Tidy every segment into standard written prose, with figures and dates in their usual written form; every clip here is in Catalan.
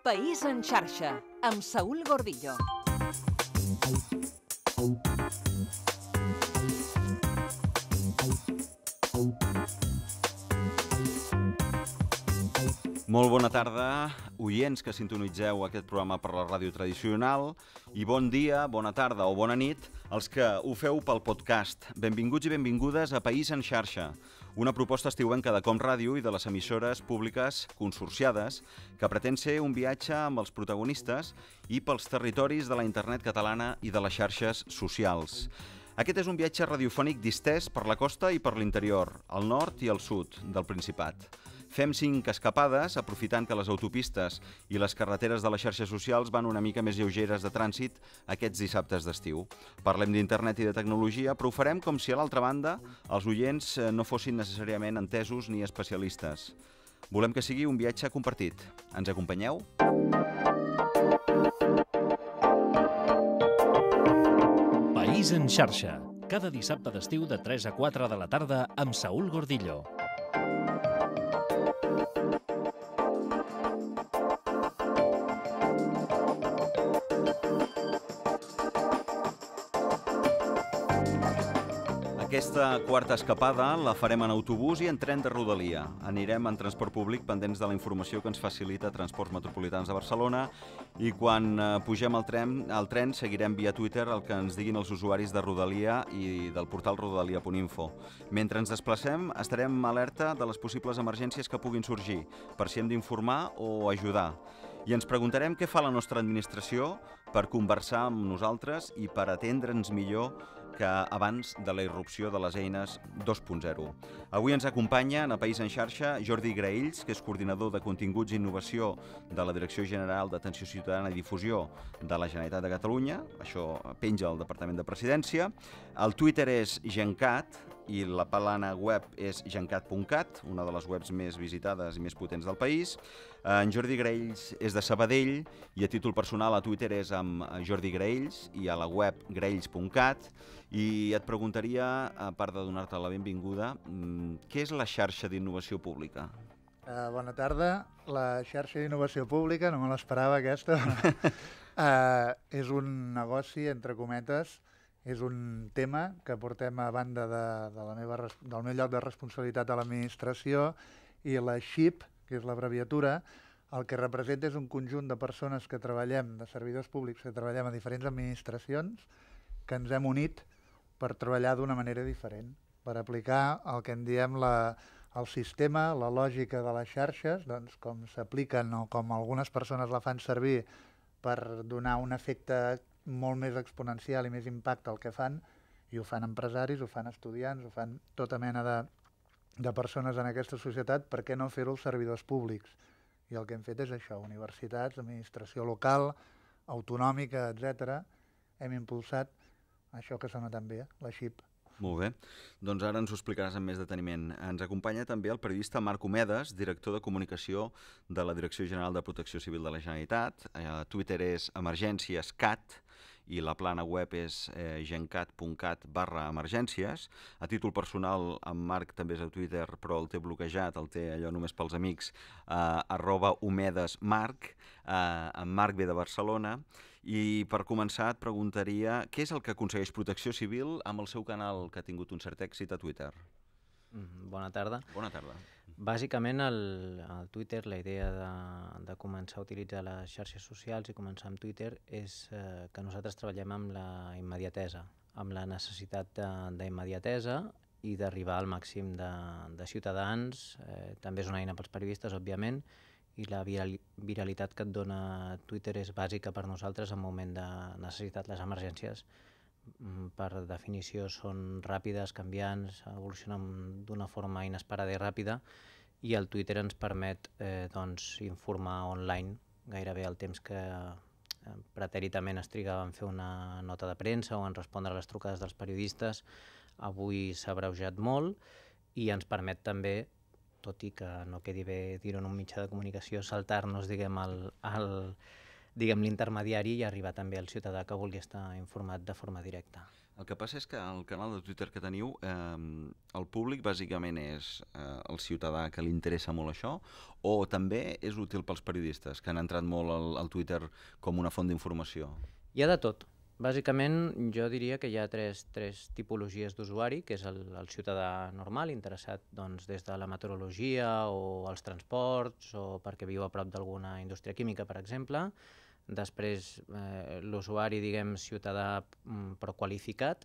País en xarxa, amb Saúl Gordillo. Molt bona tarda, oients que sintonitzeu aquest programa per la ràdio tradicional, i bon dia, bona tarda o bona nit als que ho feu pel podcast. Benvinguts i benvingudes a País en xarxa, una proposta estiuenca de Com Ràdio i de les emissores públiques consorciades que pretén ser un viatge amb els protagonistes i pels territoris de la internet catalana i de les xarxes socials. Aquest és un viatge radiofònic distès per la costa i per l'interior, al nord i al sud del Principat. Fem 5 escapades, aprofitant que les autopistes i les carreteres de les xarxes socials van una mica més lleugeres de trànsit aquests dissabtes d'estiu. Parlem d'internet i de tecnologia, però ho farem com si a l'altra banda els oients no fossin necessàriament entesos ni especialistes. Volem que sigui un viatge compartit. Ens acompanyeu? País en xarxa, cada dissabte d'estiu de 3 a 4 de la tarda amb Saúl Gordillo. Aquesta quarta escapada la farem en autobús i en tren de rodalia. Anirem en transport públic pendents de la informació que ens facilita Transports Metropolitans de Barcelona, i quan pugem al tren seguirem via Twitter el que ens diguin els usuaris de Rodalia i del portal rodalia.info. Mentre ens desplacem estarem alerta de les possibles emergències que puguin sorgir, per si hem d'informar o ajudar. I ens preguntarem què fa la nostra administració per conversar amb nosaltres i per atendre'ns millor que abans de la irrupció de les eines 2.0. Avui ens acompanyen a País en xarxa Jordi Graells, que és coordinador de continguts i innovació de la Direcció General d'Atenció Ciutadana i Difusió de la Generalitat de Catalunya. Això penja al Departament de Presidència. El Twitter és Gencat i la plana web és gencat.cat, una de les webs més visitades i més potents del país. En Jordi Graells és de Sabadell i a títol personal a Twitter és amb Jordi Graells i a la web graells.cat. I et preguntaria, a part de donar-te la benvinguda, què és la xarxa d'innovació pública? Bona tarda. La xarxa d'innovació pública, no me l'esperava aquesta, és un negoci, entre cometes, és un tema que portem a banda del meu lloc de responsabilitat a l'administració, i la XIP, que és l'abreviatura, el que representa és un conjunt de persones que treballem, de servidors públics que treballem a diferents administracions, que ens hem unit per treballar d'una manera diferent, per aplicar el que en diem el sistema, la lògica de les xarxes, doncs com s'apliquen o com algunes persones la fan servir per donar un efecte molt més exponencial i més impacte al que fan, i ho fan empresaris, ho fan estudiants, ho fan tota mena de persones en aquesta societat. Per què no fer-ho als servidors públics? I el que hem fet és això: universitats, administració local, autonòmica, etc. Hem impulsat això que sona tan bé, la XIP. Molt bé, doncs ara ens ho explicaràs amb més deteniment. Ens acompanya també el periodista Marc Omedes, director de comunicació de la Direcció General de Protecció Civil de la Generalitat. Twitter és emergènciescat i la plana web és gencat.cat/emergències. A títol personal, en Marc també és a Twitter, però el té bloquejat, el té allò només pels amics, @omedesmarc. En Marc ve de Barcelona. I per començar et preguntaria què és el que aconsegueix Protecció Civil amb el seu canal, que ha tingut un cert èxit a Twitter. Bona tarda. Bona tarda. Bàsicament, al Twitter, la idea de començar a utilitzar les xarxes socials i començar amb Twitter és que nosaltres treballem amb la immediatesa, amb la necessitat d'immediatesa i d'arribar al màxim de ciutadans. També és una eina pels periodistes, òbviament, i la viralitat que et dona Twitter és bàsica per nosaltres en moment de necessitat. Les emergències, per definició, són ràpides, canviants, evolucionen d'una forma inesperada i ràpida, i el Twitter ens permet informar online gairebé el temps que pretèritament es triga en fer una nota de premsa o en respondre a les trucades dels periodistes. Avui s'ha abreujat molt i ens permet també, tot i que no quedi bé dir-ho en un mitjà de comunicació, saltar-nos, diguem, diguem, l'intermediari i arribar també al ciutadà que vulgui estar informat de forma directa. El que passa és que el canal de Twitter que teniu, el públic bàsicament és el ciutadà que li interessa molt això, o també és útil pels periodistes que han entrat molt al Twitter com una font d'informació? Hi ha de tot. Bàsicament, jo diria que hi ha tres tipologies d'usuari, que és el ciutadà normal, interessat doncs, des de la meteorologia o els transports, o perquè viu a prop d'alguna indústria química, per exemple. Després, l'usuari, diguem, ciutadà però qualificat,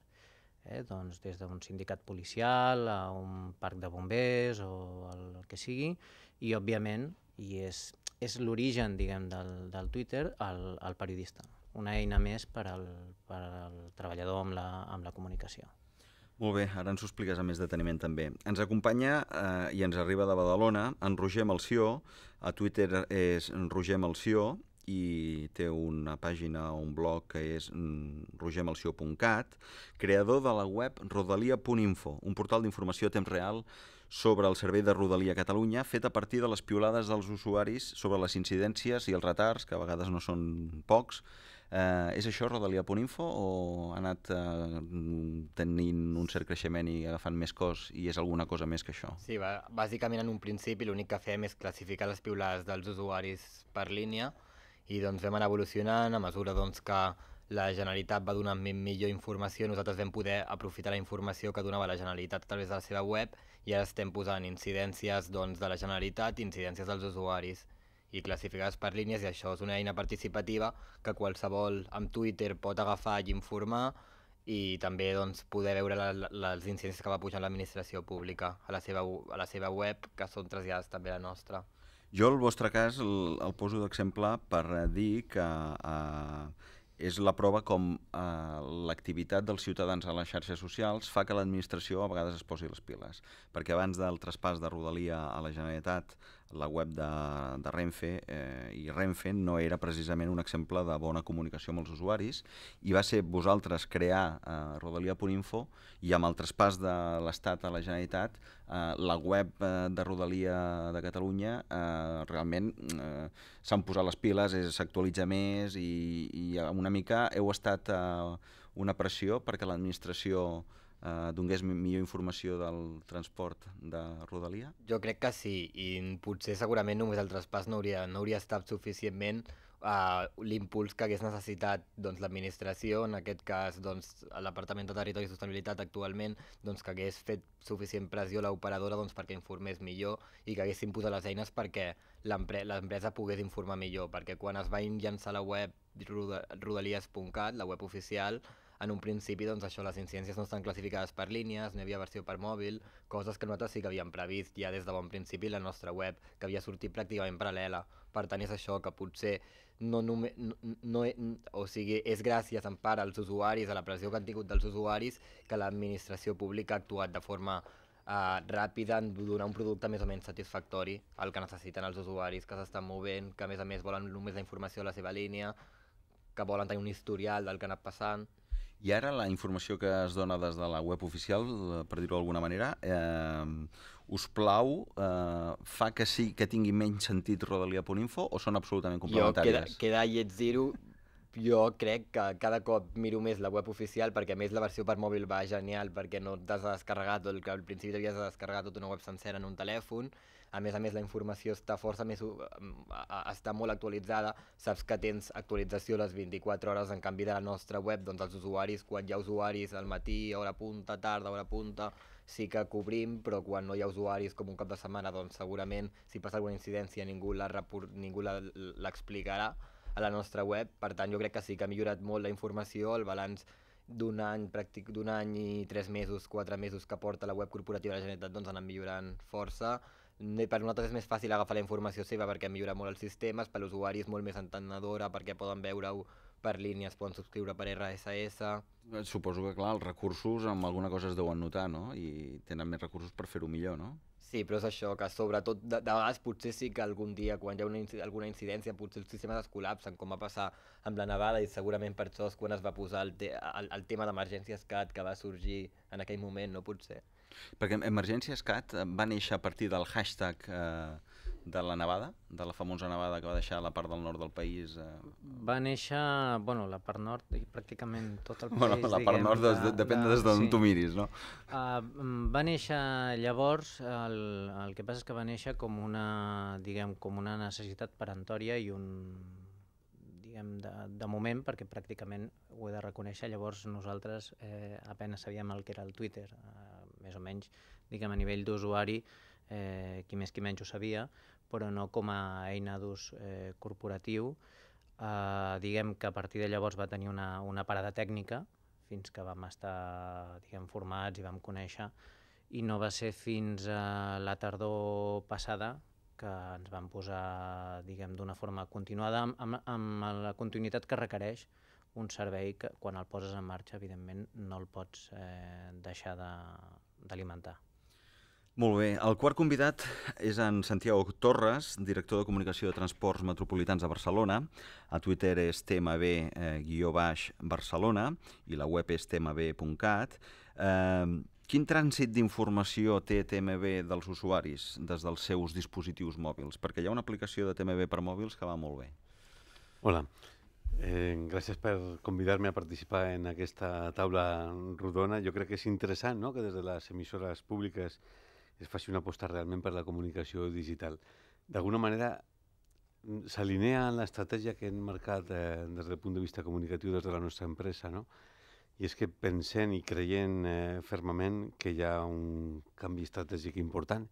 doncs des d'un sindicat policial a un parc de bombers o el que sigui, i òbviament, i és l'origen, diguem, del Twitter, el periodista. Una eina més per al treballador amb la comunicació. Molt bé, ara ens ho expliques amb més deteniment també. Ens acompanya i ens arriba de Badalona en Roger Melcior, a Twitter és Roger Melcior, i té una pàgina, un blog que és rogermelcior.cat, creador de la web rodalia.info, un portal d'informació a temps real sobre el servei de Rodalia a Catalunya, fet a partir de les piulades dels usuaris sobre les incidències i els retards, que a vegades no són pocs. És això, rodalia.info, o ha anat tenint un cert creixement i agafant més cos i és alguna cosa més que això? Sí, bàsicament en un principi l'únic que fem és classificar les piulades dels usuaris per línia i doncs vam anar evolucionant a mesura doncs, que la Generalitat va donar millor informació, nosaltres vam poder aprofitar la informació que donava la Generalitat a través de la seva web i ara estem posant incidències doncs, de la Generalitat i incidències dels usuaris i classificades per línies, i això és una eina participativa que qualsevol amb Twitter pot agafar i informar i també doncs, poder veure les incidències que va pujant l'administració pública a la seva web, que són traslladades també a la nostra. Jo el vostre cas el poso d'exemple per dir que és la prova com l'activitat dels ciutadans a les xarxes socials fa que l'administració a vegades es posi les piles. Perquè abans del traspàs de Rodalia a la Generalitat, la web de Renfe i Renfe no era precisament un exemple de bona comunicació amb els usuaris i va ser vosaltres crear rodalia.info i amb el traspàs de l'Estat a la Generalitat la web de Rodalia de Catalunya realment s'han posat les piles, s'actualitza més i una mica heu estat una pressió perquè l'administració donés millor informació del transport de Rodalia? Jo crec que sí, i potser segurament només el traspàs no hauria estat suficientment l'impuls que hagués necessitat doncs, l'administració, en aquest cas doncs, l'Apartament de Territori i Sostenibilitat actualment, doncs, que hagués fet suficient pressió a l'operadora doncs, perquè informés millor i que haguessin posat les eines perquè l'empresa pogués informar millor, perquè quan es va llançar la web rodalies.cat, la web oficial, en un principi doncs, això, les incidències no estan classificades per línies, no hi havia versió per mòbil, coses que nosaltres sí que havíem previst ja des de bon principi la nostra web, que havia sortit pràcticament paral·lela. Per tant, és això que potser és gràcies en part als usuaris, a la pressió que han tingut dels usuaris, que l'administració pública ha actuat de forma ràpida en donar un producte més o menys satisfactori al que necessiten els usuaris, que s'estan movent, que a més volen només la informació a la seva línia, que volen tenir un historial del que ha anat passant. I ara la informació que es dona des de la web oficial, per dir-ho d'alguna manera, us plau, fa que sí que tingui menys sentit rodalia.info o són absolutament complementàries? Queda lleig dir-ho, jo crec que cada cop miro més la web oficial perquè a més la versió per mòbil va genial perquè no t'has de descarregar tot, que al principi t'havies de descarregar tota una web sencera en un telèfon. A més, la informació està està molt actualitzada, saps que tens actualització les 24 hores, en canvi de la nostra web, doncs els usuaris, quan hi ha usuaris al matí, hora punta, tarda, hora punta, sí que cobrim, però quan no hi ha usuaris com un cap de setmana, doncs segurament si passa alguna incidència ningú l'explicarà a la nostra web. Per tant, jo crec que sí que ha millorat molt la informació, el balanç d'un any i 3 mesos, 4 mesos que porta la web corporativa de la Generalitat doncs ha anat millorant força. Per nosaltres és més fàcil agafar la informació seva perquè ha millorat molt els sistemes, per l'usuari és molt més entenedora perquè poden veure-ho per línies, poden subscriure per RSS. Suposo que, clar, els recursos amb alguna cosa es deuen notar, no? I tenen més recursos per fer-ho millor, no? Sí, però és això, que sobretot de vegades potser sí que algun dia quan hi ha alguna incidència potser els sistemes es col·lapsen, com va passar amb la nevada, i segurament per això és quan es va posar el tema d'Emergències CAT que va sorgir en aquell moment, no? Potser. Perquè Emergències CAT va néixer a partir del hashtag de la nevada, de la famosa nevada que va deixar la part del nord del país? Va néixer, bueno, la part nord i pràcticament tot el país, Bueno, la part nord depèn des d'on tu miris, no? Va néixer llavors, el que passa és que va néixer com una, diguem, com una necessitat peremptòria i un, diguem, de moment, perquè pràcticament ho he de reconèixer, llavors nosaltres apenas sabíem el que era el Twitter, més o menys, diguem, a nivell d'usuari, qui més qui menys ho sabia, però no com a eina d'ús corporatiu. Diguem que a partir de llavors va tenir una parada tècnica, fins que vam estar, diguem, formats i vam conèixer, i no va ser fins a la tardor passada que ens vam posar, diguem, d'una forma continuada, amb la continuïtat que requereix un servei que quan el poses en marxa, evidentment, no el pots deixar d'alimentar. Molt bé. El quart convidat és en Santiago Torres, director de Comunicació de Transports Metropolitans de Barcelona. A Twitter és tmb_Barcelona i la web és tmb.cat. Quin trànsit d'informació té TMB dels usuaris des dels seus dispositius mòbils? Perquè hi ha una aplicació de TMB per mòbils que va molt bé. Hola. Gràcies per convidar-me a participar en aquesta taula rodona. Jo crec que és interessant, no?, que des de les emissores públiques es faci una aposta realment per la comunicació digital. D'alguna manera s'alinea en l'estratègia que hem marcat des del punt de vista comunicatiu des de la nostra empresa, no? I és que pensem i creiem fermament que hi ha un canvi estratègic important,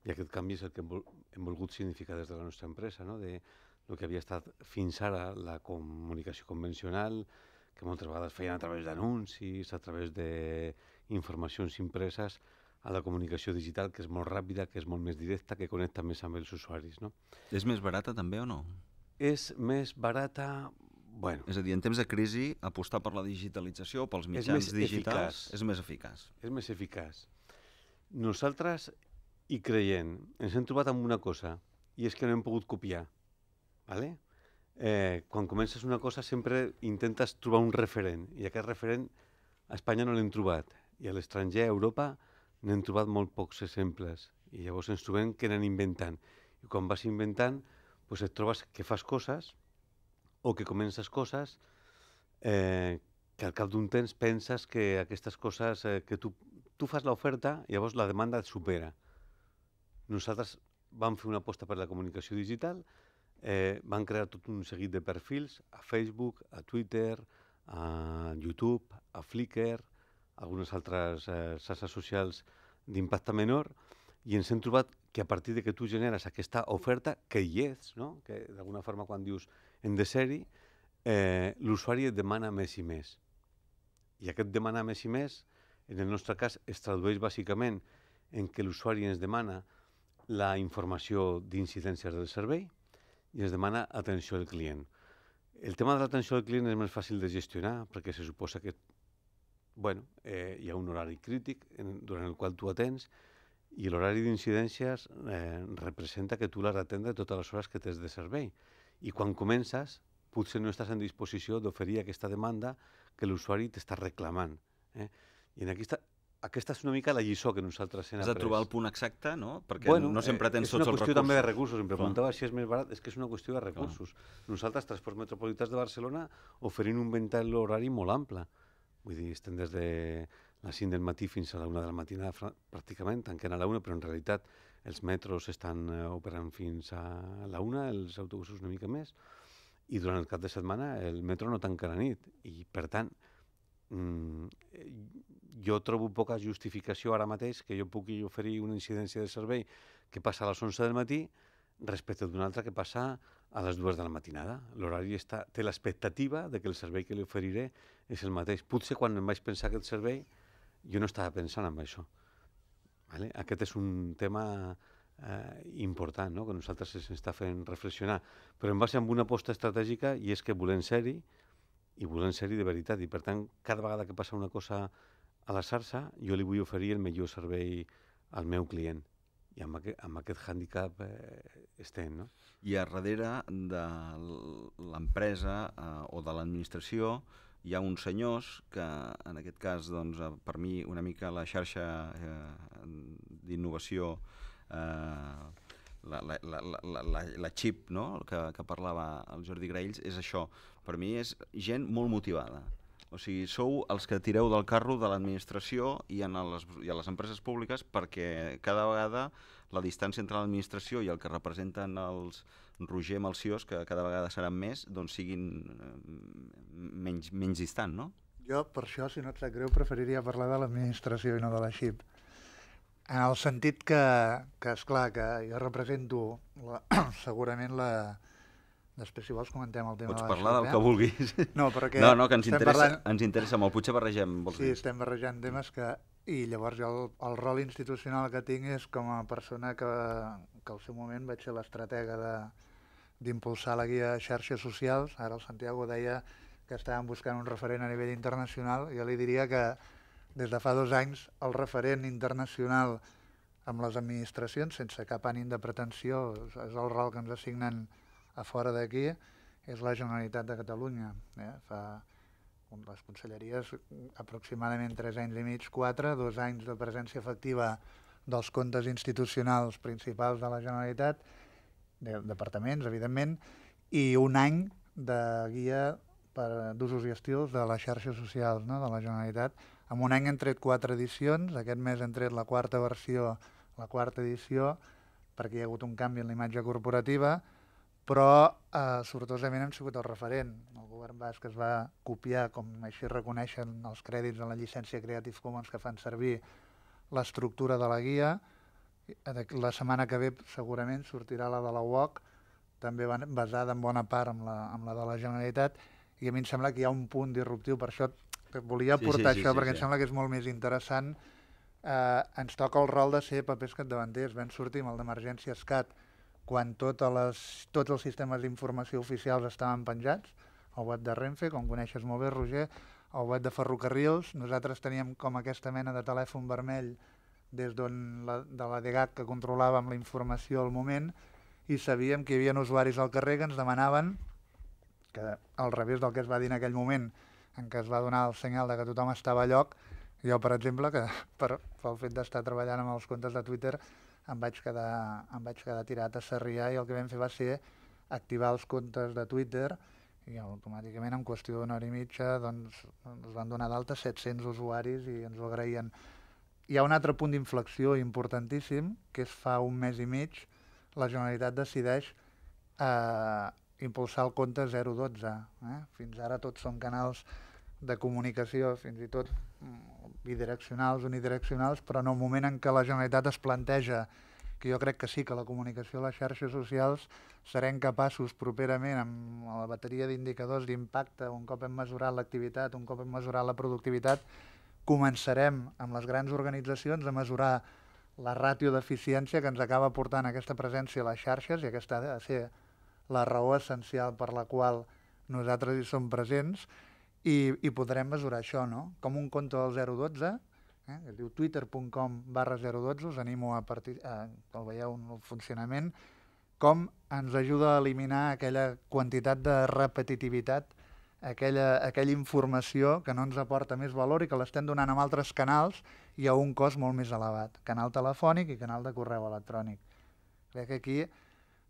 i aquest canvi és el que hem volgut significar des de la nostra empresa, no? De el que havia estat fins ara la comunicació convencional, que moltes vegades feien a través d'anuncis, a través d'informacions impreses, a la comunicació digital, que és molt ràpida, que és molt més directa, que connecta més amb els usuaris, no? És més barata també o no? És més barata... Bueno, és a dir, en temps de crisi, apostar per la digitalització o pels mitjans digitals és més eficaç. És més eficaç. Nosaltres hi creiem, ens hem trobat amb una cosa, i és que no hem pogut copiar. ¿Vale? Quan comences una cosa sempre intentes trobar un referent, i aquest referent a Espanya no l'hem trobat, i a l'estranger, a Europa, n'hem trobat molt pocs exemples, i llavors ens trobem que anem inventant. I quan vas inventant, doncs et trobes que fas coses, o que comences coses, que al cap d'un temps penses que aquestes coses, que tu fas l'oferta, i llavors la demanda et supera. Nosaltres vam fer una aposta per la comunicació digital, van crear tot un seguit de perfils a Facebook, a Twitter, a YouTube, a Flickr, algunes altres xarxes socials d'impacte menor, i ens hem trobat que a partir de que tu generes aquesta oferta, que hi és, no? Que d'alguna forma quan dius hem de ser-hi, l'usuari et demana més i més. I aquest demanar més i més, en el nostre cas, es tradueix bàsicament en que l'usuari ens demana la informació d'incidències del servei i ens demana atenció al client. El tema de l'atenció al client és més fàcil de gestionar perquè se suposa que hi ha un horari crític durant el qual tu atens i l'horari d'incidències representa que tu l'has d'atendre totes les hores que tens de servei. I quan comences, potser no estàs en disposició d'oferir aquesta demanda que l'usuari t'està reclamant. I aquesta és una mica la lliçó que nosaltres hem après. Has de trobar el punt exacte, no? Perquè no sempre tens tots els recursos. És una qüestió també de recursos. Em preguntava si és més barat. És que és una qüestió de recursos. Nosaltres, Transports Metropolitans de Barcelona, oferim un ventall horari molt ample. Vull dir, estem des de les 5 del matí fins a la 1 de la matinada pràcticament, tanquen a la 1, però en realitat els metros estan operant fins a la 1, els autobusos una mica més, i durant el cap de setmana el metro no tanca la nit. I, per tant, jo trobo poca justificació ara mateix que jo pugui oferir una incidència de servei que passa a les 11 del matí respecte d'una altra que passa a les 2 de la matinada. L'horari té l'expectativa de que el servei que li oferiré és el mateix. Potser quan em vaig pensar aquest servei jo no estava pensant en això. Vale? Aquest és un tema important, no? Que nosaltres ens està fent reflexionar, però en base a una aposta estratègica, i és que volem ser-hi, i volem ser-hi de veritat, i per tant cada vegada que passa una cosa a la xarxa jo li vull oferir el millor servei al meu client, i amb aquest hàndicap estem, no? I a darrere de l'empresa o de l'administració hi ha uns senyors que, en aquest cas, doncs, per mi, una mica la xarxa d'innovació, la xip, no?, que parlava el Jordi Graells, és això. Per mi és gent molt motivada. O sigui, sou els que tireu del carro de l'administració i a les empreses públiques, perquè cada vegada la distància entre l'administració i el que representen els Roger Malciós, que cada vegada seran més, doncs siguin menys distant, no? Jo, per això, si no et sap greu, preferiria parlar de l'administració i no de la xip. En el sentit que esclar, que jo represento segurament la... Després, si vols, comentem el tema de la xip. Pots parlar del que vulguis. No, perquè no, que ens interessa molt. Potser barregem, vols dir? Sí, estem barrejant temes que... I llavors jo el rol institucional que tinc és com a persona que al seu moment vaig ser l'estratega d'impulsar la guia de xarxes socials. Ara el Santiago deia que estàvem buscant un referent a nivell internacional. Jo li diria que des de fa 2 anys el referent internacional amb les administracions, sense cap ànim de pretensió, és el rol que ens assignen a fora d'aquí, és la Generalitat de Catalunya. Fa les conselleries aproximadament 3 anys i mig, 4, 2 anys de presència efectiva dels comptes institucionals principals de la Generalitat, de departaments, evidentment, i 1 any de guia d'usos i estils de les xarxes socials, no?, de la Generalitat. En 1 any hem tret 4 edicions, aquest mes hem tret la 4ª versió, la 4ª edició, perquè hi ha hagut un canvi en la imatge corporativa, però sortosament hem sigut el referent. El govern basc es va copiar, com així reconeixen els crèdits de la llicència Creative Commons que fan servir l'estructura de la guia. La setmana que ve segurament sortirà la de la UOC, també basada en bona part amb la de la Generalitat, i a mi em sembla que hi ha un punt disruptiu. Per això volia aportar això, perquè em sembla que és molt més interessant. Ens toca el rol de ser papers capdavanters. Vam sortir amb el d'Emergència SCAT quan tots els sistemes d'informació oficials estaven penjats, el web de Renfe, com coneixes molt bé, Roger, el web de Ferrocarrils. Nosaltres teníem com aquesta mena de telèfon vermell des de la DGAC que controlàvem la informació al moment, i sabíem que hi havia usuaris al carrer que ens demanaven, que al revés del que es va dir en aquell moment, en què es va donar el senyal de que tothom estava a lloc, jo, per exemple, que pel fet d'estar treballant amb els comptes de Twitter, em vaig quedar tirat a Sarrià, i el que vam fer va ser activar els comptes de Twitter, i automàticament en qüestió d'1 hora i mitja doncs, ens van donar d'alta 700 usuaris i ens ho agraïen. Hi ha un altre punt d'inflexió importantíssim, que és fa 1 mes i mig, la Generalitat decideix impulsar el compte 012. Fins ara tots són canals de comunicació, fins i tot bidireccionals, unidireccionals, però en el moment en què la Generalitat es planteja, que jo crec que sí, que la comunicació a les xarxes socials serem capaços properament amb la bateria d'indicadors d'impacte, un cop hem mesurat l'activitat, un cop hem mesurat la productivitat, començarem amb les grans organitzacions a mesurar la ràtio d'eficiència que ens acaba portant aquesta presència a les xarxes, i aquesta ha de ser la raó essencial per la qual nosaltres hi som presents, i podrem mesurar això, no? Com un compte del 012, que es diu twitter.com/012, us animo que el veieu en el funcionament, com ens ajuda a eliminar aquella quantitat de repetitivitat, aquella informació que no ens aporta més valor i que l'estem donant amb altres canals i a un cost molt més elevat, canal telefònic i canal de correu electrònic. Crec que aquí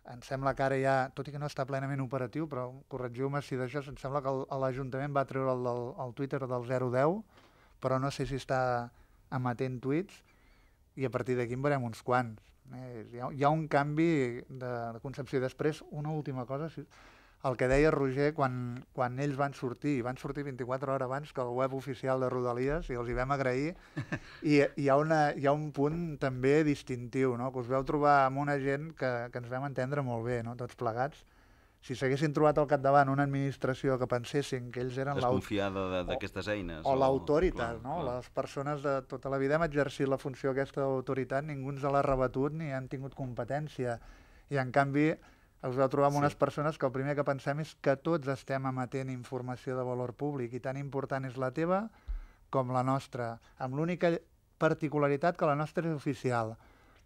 em sembla que ara ja, tot i que no està plenament operatiu, però corregiu-me si d'això, em sembla que l'Ajuntament va treure el Twitter del 010, però no sé si està emetent tuits, i a partir d'aquí en veurem uns quants. Hi ha un canvi de concepció. Després, una última cosa, el que deia Roger, quan ells van sortir 24 hores abans que el web oficial de Rodalies, i els hi vam agrair, i hi ha un punt també distintiu, no? Que us veu trobar amb una gent que ens vam entendre molt bé, no? Tots plegats. Si s'haguessin trobat al capdavant una administració que pensessin que ells eren desconfiada d'aquestes eines. O l'autoritat, no? Les persones de tota la vida hem exercit la funció aquesta d'autoritat, ningú ens l'ha rebatut ni han tingut competència. I en canvi us vau trobar amb unes persones que el primer que pensem és que tots estem emetent informació de valor públic, i tan important és la teva com la nostra, amb l'única particularitat que la nostra és oficial.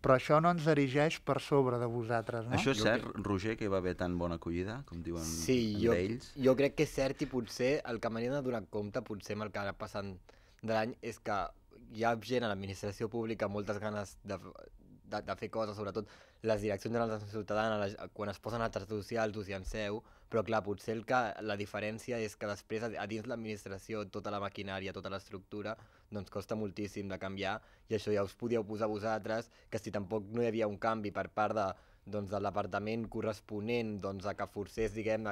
Però això no ens erigeix per sobre de vosaltres, no? Això és cert, Roger, que hi va haver tan bona acollida, com diuen ells? Jo crec que és cert, i potser el que m'hauria de donar compte, potser amb el que ara passant de l'any, és que hi ha gent a l'administració pública amb moltes ganes de fer coses, sobretot les direccions generals de Ciutadana, quan es posen a les xarxes socials us hi enseu, però clar, potser la diferència és que després a dins l'administració, tota la maquinària, tota l'estructura, doncs costa moltíssim de canviar, i això ja us podíeu posar vosaltres, que si tampoc no hi havia un canvi per part de l'apartament corresponent a que forcés, diguem,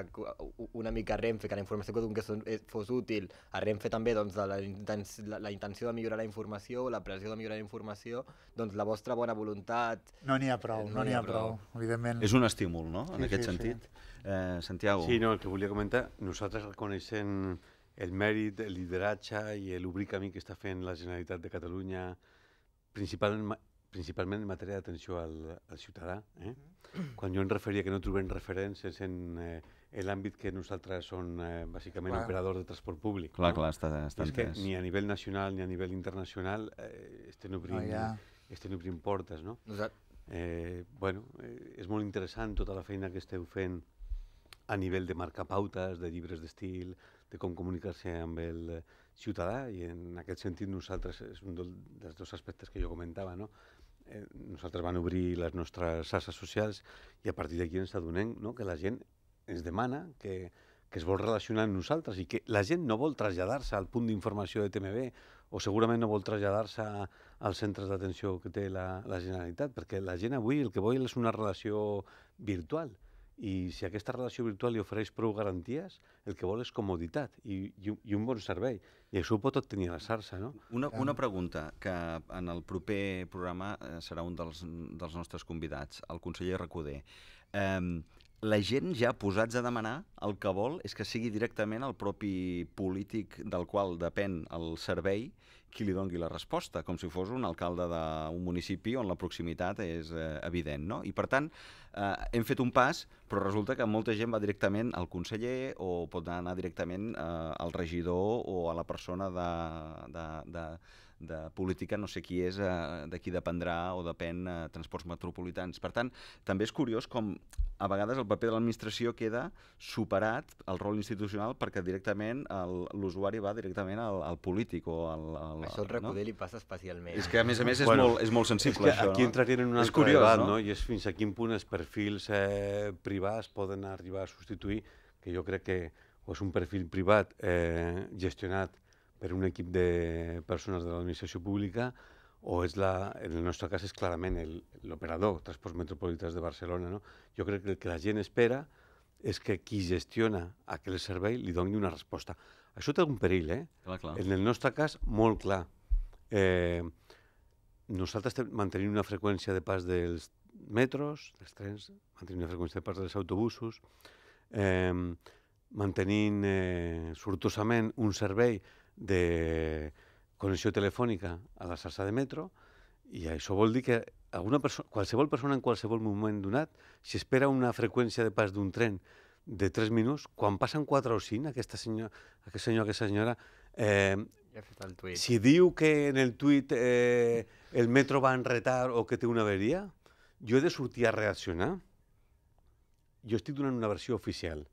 una mica a Renfe, que la informació que donés fos útil, a Renfe també de la intenció de millorar la informació, la pressió de millorar la informació, doncs la vostra bona voluntat... No n'hi ha prou, evidentment. És un estímul, no?, en aquest sentit. Santiago. Sí, no, el que volia comentar, nosaltres reconeixem el mèrit, el lideratge i l'obrir camí que està fent la Generalitat de Catalunya, principalment en matèria d'atenció al ciutadà. Quan jo em referia que no trobem referents és en l'àmbit que nosaltres som bàsicament operadors de transport públic. Clar, està és que ni a nivell nacional ni a nivell internacional estem obrint portes, no? Bueno, és molt interessant tota la feina que esteu fent a nivell de marcar pautes, de llibres d'estil, de com comunicar-se amb el ciutadà, i en aquest sentit nosaltres, és un dels dos aspectes que jo comentava, no? Nosaltres vam obrir les nostres xarxes socials i a partir d'aquí ens adonem que la gent ens demana que es vol relacionar amb nosaltres i que la gent no vol traslladar-se al punt d'informació de TMB o segurament no vol traslladar-se als centres d'atenció que té la Generalitat, perquè la gent avui el que vol és una relació virtual. I si aquesta relació virtual li ofereix prou garanties, el que vol és comoditat i un bon servei. I això ho pot obtenir a la xarxa, no? Una pregunta, que en el proper programa serà un dels nostres convidats, el conseller Recoder. La gent ja posats a demanar el que vol és que sigui directament el propi polític del qual depèn el servei qui li doni la resposta, com si fos un alcalde d'un municipi on la proximitat és evident, no? I per tant, hem fet un pas, però resulta que molta gent va directament al conseller o pot anar directament al regidor o a la persona de política, no sé qui és, de qui dependrà o depèn transports metropolitans. Per tant, també és curiós com a vegades el paper de l'administració queda superat, el rol institucional, perquè directament l'usuari va directament al polític o al... Això al Recoder li passa especialment. És que a més és molt sensible, això, no? Aquí entrarien en un altre debat, no? I és fins a quin punt els perfils privats poden arribar a substituir, que jo crec que o és un perfil privat gestionat per un equip de persones de l'administració pública o és en el nostre cas és clarament l'operador Transports Metropolitans de Barcelona, no? Jo crec que el que la gent espera és que qui gestiona aquell servei li doni una resposta. Això té un perill, Clar. En el nostre cas, molt clar. Nosaltres mantenim una freqüència de pas dels metros, dels trens, mantenim una freqüència de pas dels autobusos, mantenint sortosament un servei de connexió telefònica a la xarxa de metro, i això vol dir que qualsevol persona en qualsevol moment donat, si espera una freqüència de pas d'un tren de 3 minuts, quan passen 4 o 5, aquest senyor, aquesta senyora, si diu que en el tuit el metro va en retard o que té una averia, jo he de sortir a reaccionar. Jo estic donant una versió oficial.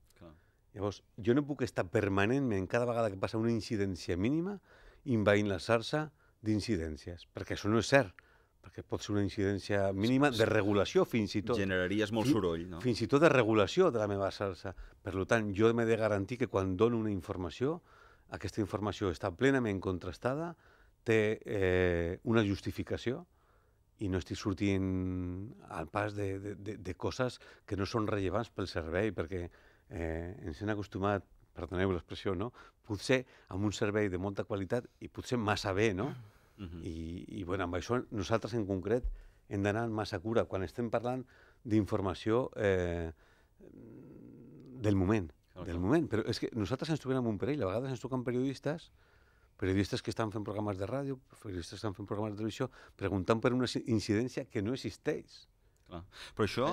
Llavors, jo no puc estar permanentment, cada vegada que passa una incidència mínima, invaint la xarxa d'incidències, perquè això no és cert, perquè pot ser una incidència mínima de regulació, fins i tot. Generaries molt soroll, no? Fins i tot de regulació de la meva xarxa. Per tant, jo m'he de garantir que quan dono una informació, aquesta informació està plenament contrastada, té una justificació i no estic sortint al pas de coses que no són rellevants pel servei, perquè ens hem acostumat, perdoneu l'expressió, no? Potser amb un servei de molta qualitat i potser massa bé, no? I bueno, amb això nosaltres en concret hem d'anar amb massa cura quan estem parlant d'informació del moment. Però és que nosaltres ens trobem en un perill. A vegades ens toquen periodistes que estan fent programes de ràdio, periodistes que estan fent programes de televisió, preguntant per una incidència que no existeix. Clar. Però això,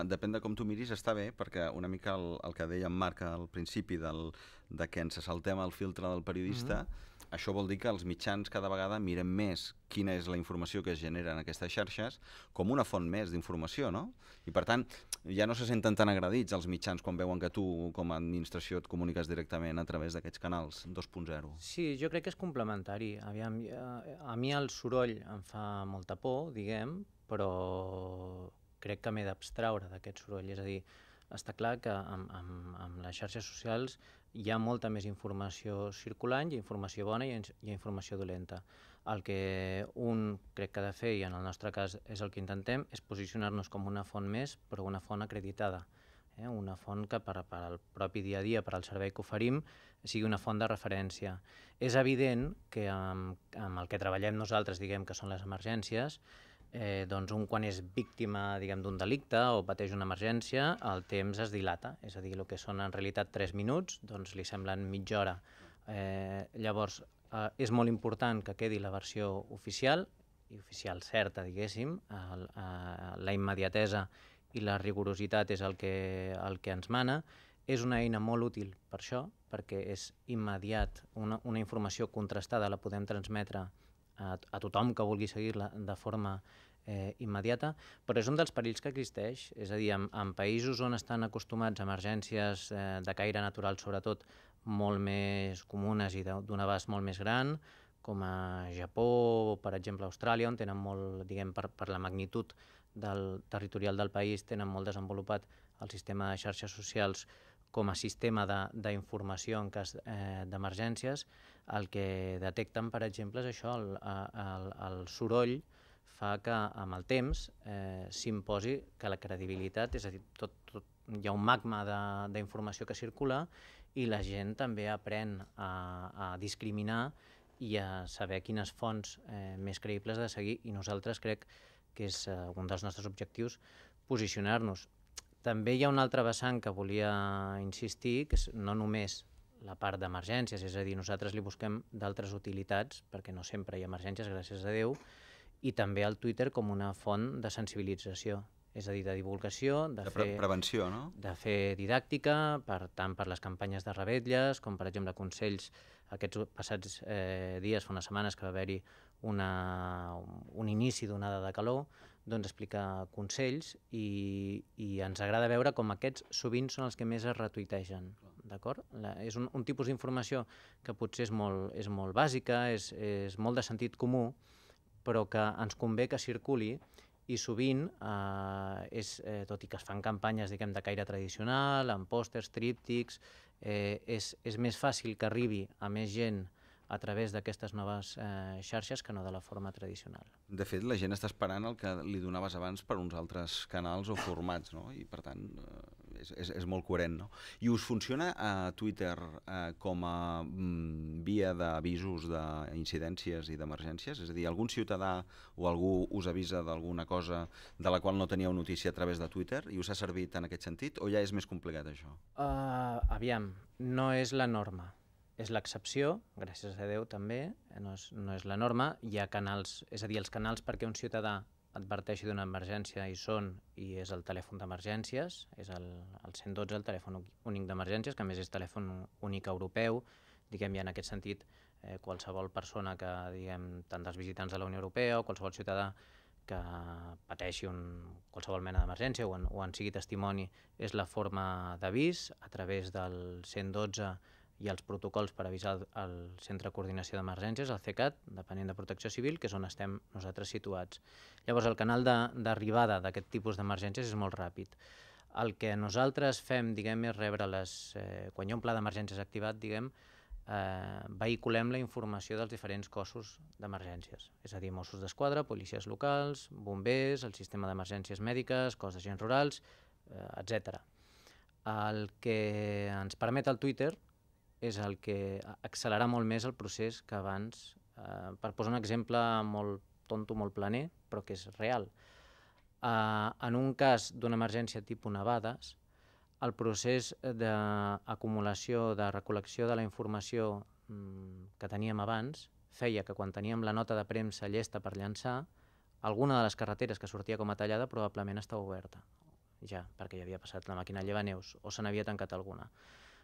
depèn de com tu miris, està bé, perquè una mica el que deia en Marc al principi de que ens saltem el filtre del periodista, això vol dir que els mitjans cada vegada miren més quina és la informació que es genera en aquestes xarxes com una font més d'informació, no? I per tant, ja no se senten tan agredits els mitjans quan veuen que tu com a administració et comuniques directament a través d'aquests canals 2.0. Sí, jo crec que és complementari. Aviam, a mi el soroll em fa molta por, diguem, però crec que m'he d'abstraure d'aquest soroll. És a dir, està clar que amb les xarxes socials hi ha molta més informació circulant, hi ha informació bona i hi ha informació dolenta. El que un crec que ha de fer, i en el nostre cas és el que intentem, és posicionar-nos com una font més, però una font acreditada. Una font que per al propi dia a dia, per al servei que oferim, sigui una font de referència. És evident que amb el que treballem nosaltres, diguem que són les emergències, doncs un quan és víctima d'un delicte o pateix una emergència, el temps es dilata, és a dir, el que són en realitat 3 minuts, doncs li semblen mitja hora. Llavors, és molt important que quedi la versió oficial, i oficial certa, diguéssim, la immediatesa i la rigorositat és el que ens mana. És una eina molt útil per això, perquè és immediat, una informació contrastada la podem transmetre a tothom que vulgui seguir-la de forma immediata, però és un dels perills que existeix. És a dir, en països on estan acostumats a emergències de caire natural, sobretot, molt més comunes i d'un abast molt més gran, com a Japó o, per exemple, Austràlia, on tenen molt, diguem, per la magnitud territorial del país, tenen molt desenvolupat el sistema de xarxes socials com a sistema d'informació en cas d'emergències. El que detecten, per exemple, és això, el soroll fa que amb el temps s'imposi que la credibilitat, és a dir, hi ha un magma d'informació que circula i la gent també aprèn a discriminar i a saber quines fonts més creïbles de seguir, i nosaltres crec que és un dels nostres objectius posicionar-nos. També hi ha un altre vessant que volia insistir, que és no només la part d'emergències, és a dir, nosaltres li busquem d'altres utilitats, perquè no sempre hi ha emergències, gràcies a Déu, i també el Twitter com una font de sensibilització, és a dir, de divulgació, de prevenció, no? De fer didàctica, tant per les campanyes de revetlles, com per exemple consells. Aquests passats dies, fa unes setmanes que va haver-hi un inici d'onada de calor, doncs explicar consells, i ens agrada veure com aquests sovint són els que més es retuitegen, d'acord? És un tipus d'informació que potser és molt bàsica, és molt de sentit comú, però que ens convé que circuli, i sovint, tot i que es fan campanyes de caire tradicional, amb pòsters, tríptics, és més fàcil que arribi a més gent a través d'aquestes noves xarxes que no de la forma tradicional. De fet, la gent està esperant el que li donaves abans per uns altres canals o formats, no? I per tant és molt coherent, no? I us funciona a Twitter com a via d'avisos d'incidències i d'emergències? És a dir, algun ciutadà o algú us avisa d'alguna cosa de la qual no teníeu notícia a través de Twitter i us ha servit en aquest sentit, o ja és més complicat això? Aviam, no és la norma. És l'excepció, gràcies a Déu també, no és la norma. Hi ha canals, és a dir, els canals perquè un ciutadà adverteixi d'una emergència hi són, i és el telèfon d'emergències, és el 112, el telèfon únic d'emergències, que a més és telèfon únic europeu, diguem, i en aquest sentit qualsevol persona que, diguem, tant dels visitants de la Unió Europea o qualsevol ciutadà que pateixi qualsevol mena d'emergència o en sigui testimoni, és la forma d'avís a través del 112 i els protocols per avisar el Centre de Coordinació d'Emergències, el CECAT, depenent de Protecció Civil, que és on estem nosaltres situats. Llavors, el canal d'arribada d'aquest tipus d'emergències és molt ràpid. El que nosaltres fem, diguem, és rebre quan hi ha un pla d'emergències activat, diguem, vehiculem la informació dels diferents cossos d'emergències, és a dir, Mossos d'Esquadra, policies locals, bombers, el sistema d'emergències mèdiques, cos d'agents rurals, etc. El que ens permet el Twitter és el que accelerarà molt més el procés que abans. Per posar un exemple molt tonto, molt planer, però que és real. En un cas d'una emergència tipus nevades, el procés d'acumulació, de recol·lecció de la informació que teníem abans feia que quan teníem la nota de premsa llesta per llançar, alguna de les carreteres que sortia com a tallada probablement estava oberta, ja, perquè ja havia passat la màquina llevaneus o se n'havia tancat alguna.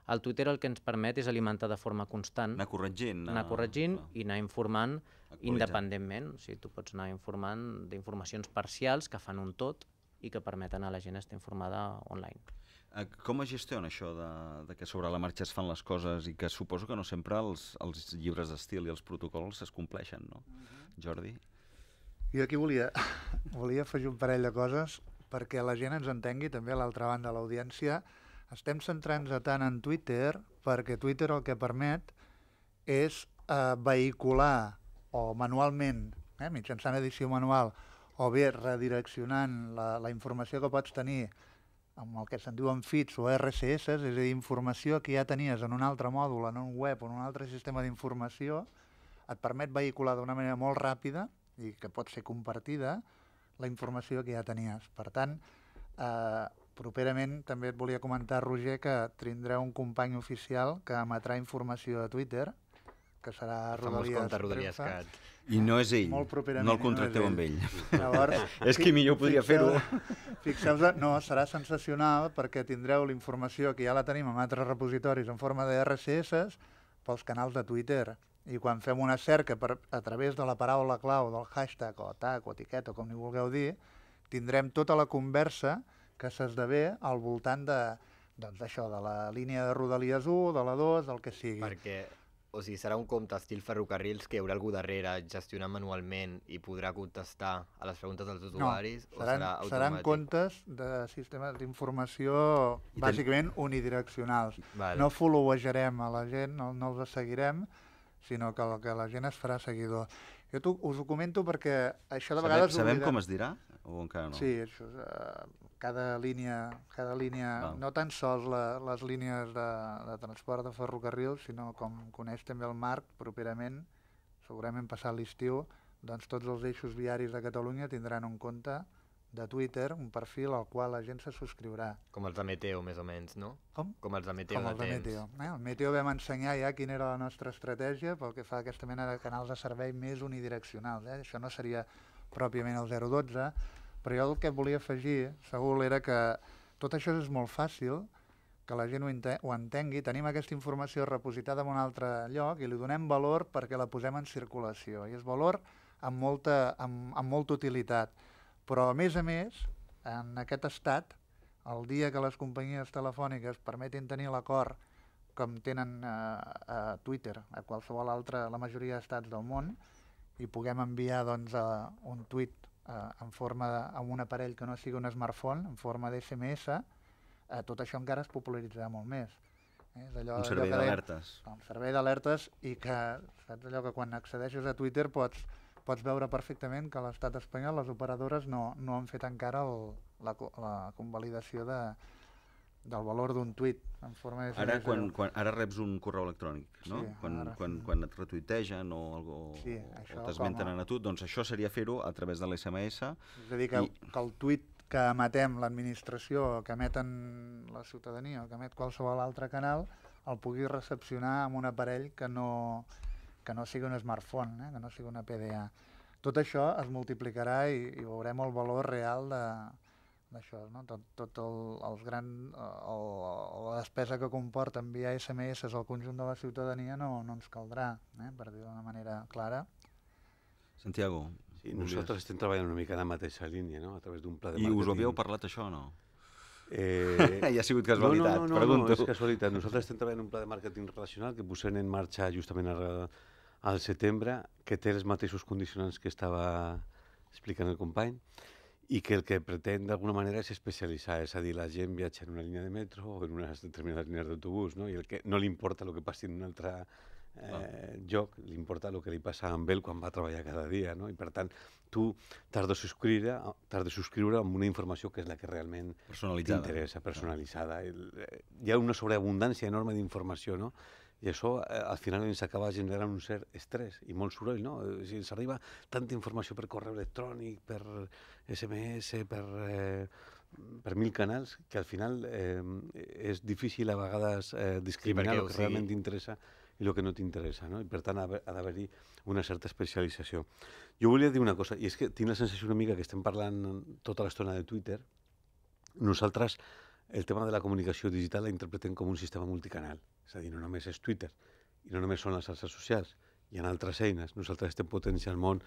El Twitter el que ens permet és alimentar de forma constant, anar corregint i anar informant independentment. O sigui, tu pots anar informant d'informacions parcials que fan un tot i que permeten a la gent estar informada online. Com es gestiona això que sobre la marxa es fan les coses i que suposo que no sempre els llibres d'estil i els protocols es compleixen, no? Jordi? Jo aquí volia afegir un parell de coses perquè la gent ens entengui, també a l'altra banda de l'audiència. Estem centrant-nos tant en Twitter perquè Twitter el que permet és vehicular o manualment, mitjançant edició manual, o bé redireccionant la informació que pots tenir amb el que se'n diuen feeds o RCS, és a dir, informació que ja tenies en un altre mòdul, en un web o en un altre sistema d'informació, et permet vehicular d'una manera molt ràpida i que pot ser compartida la informació que ja tenies. Per tant, properament també et volia comentar, Roger, que tindreu un company oficial que emetrà informació a Twitter, que serà Rodalies Cat. I no és ell, molt properament, no el contracteu amb ell. Llavors, És que millor podria fer-ho. Fixeu-vos, no, serà sensacional perquè tindreu la informació que ja la tenim en altres repositoris en forma de RCS pels canals de Twitter. I quan fem una cerca a través de la paraula clau, del hashtag o tag o etiqueta, com ni vulgueu dir, tindrem tota la conversa que s'esdevé al voltant d'això, de la línia de Rodalies 1, de la 2, del que sigui. Perquè, o sigui, serà un compte estil ferrocarrils que hi haurà algú darrere gestionant manualment i podrà contestar a les preguntes dels usuaris? No, o serà seran comptes de sistemes d'informació bàsicament unidireccionals. Vale. No followejarem a la gent, no els seguirem, sinó que la gent es farà seguidor. Jo us ho comento perquè això de vegades... Sabem com es dirà o encara no? Sí, això és, cada línia, no tan sols les línies de transport de ferrocarril, sinó com coneix també el Marc properament, segurament passat l'estiu, doncs tots els eixos viaris de Catalunya tindran un compte de Twitter, un perfil al qual la gent se subscriurà. Com els de Meteo, més o menys, no? Com? Com els de Meteo Com de els de temps. Meteo. El Meteo vam ensenyar ja quina era la nostra estratègia pel que fa a aquesta mena de canals de servei més unidireccionals. Això no seria pròpiament el 012, però jo el que volia afegir, Saúl, era que tot això és molt fàcil, que la gent ho entengui, tenim aquesta informació repositada en un altre lloc i li donem valor perquè la posem en circulació. I és valor amb molta utilitat. Però, a més, en aquest estat, el dia que les companyies telefòniques permetin tenir l'acord com tenen a Twitter, a qualsevol altra, la majoria d'estats del món, i puguem enviar un tuit amb un aparell que no sigui un smartphone, en forma d'SMS, tot això encara es popularitzarà molt més. Un servei d'alertes. Un servei d'alertes i que, saps allò que quan accedeixes a Twitter pots veure perfectament que a l'estat espanyol les operadores no han fet encara la convalidació del valor d'un tuit en forma de... Ara reps un correu electrònic, no? Sí, quan et retuitegen o t'esmenten a tu, doncs això seria fer-ho a través de l'SMS. És a dir, que el tuit que emetem l'administració, que emeten la ciutadania o que emet qualsevol altre canal, el pugui recepcionar amb un aparell que no sigui un smartphone, que no sigui una PDA. Tot això es multiplicarà i veurem el valor real d'això, no? Tot la despesa que comporta enviar SMS al conjunt de la ciutadania no ens caldrà, per dir-ho d'una manera clara. Santiago. Sí, nosaltres estem treballant una mica en la mateixa línia, no? A través d'un pla de màrqueting. I us ho havíeu parlat, això, o no? Ja ha sigut casualitat, pregunto. No, és casualitat. Nosaltres estem treballant un pla de màrqueting relacional que posem en marxa justament al setembre, que té els mateixos condicionants que estava explicant el company, i que el que pretén d'alguna manera és especialitzar, és a dir, la gent viatja en una línia de metro o en unes determinades línies d'autobús, no? I el que no li importa el que passi en un altre lloc, li importa el que li passa amb ell quan va a treballar cada dia, no? I per tant, tu t'has de subscriure amb una informació que és la que realment t'interessa, personalitzada. Hi ha una sobreabundància enorme d'informació, no? I això al final ens acaba generant un cert estrès i molt soroll, no? Si ens arriba tanta informació per correu electrònic, per SMS, per 1000 canals, que al final és difícil a vegades discriminar el que realment t'interessa i el que no t'interessa, no? I per tant ha d'haver-hi una certa especialització. Jo volia dir una cosa, i és que tinc la sensació una mica que estem parlant tota l'estona de Twitter. Nosaltres el tema de la comunicació digital la interpretem com un sistema multicanal, és a dir, no només és Twitter, i no només són les xarxes socials, hi ha altres eines. Nosaltres estem potenciant molt